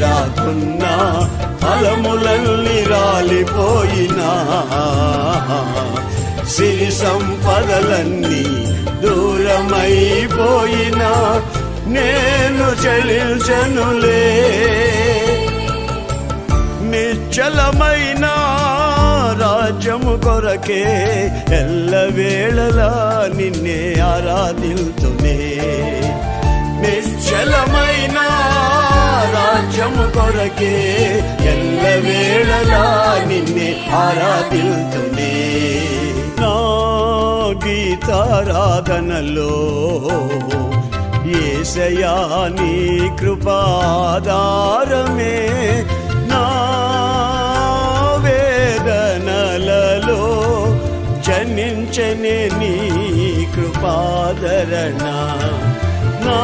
రాకున్నా ఫలములన్నీ రాలిపోయినా సిరి సంపదలన్నీ దూరమైపోయినా నేను చలించనులే. నిశ్చలమైన రాజ్యము కొరకే ఎల్లవేళలా నిన్నే ఆరాధిల్తునే. నిశ్చలమైన రాజ్యము కొరకే ఎల్లవేళలా నిన్నే ఆరాధిల్తునే. నా గీతారాధనలో యేసయ్యా నీ కృపాధారమే, నా వేదనలలో జనించనే నీ కృపాదరణ. నా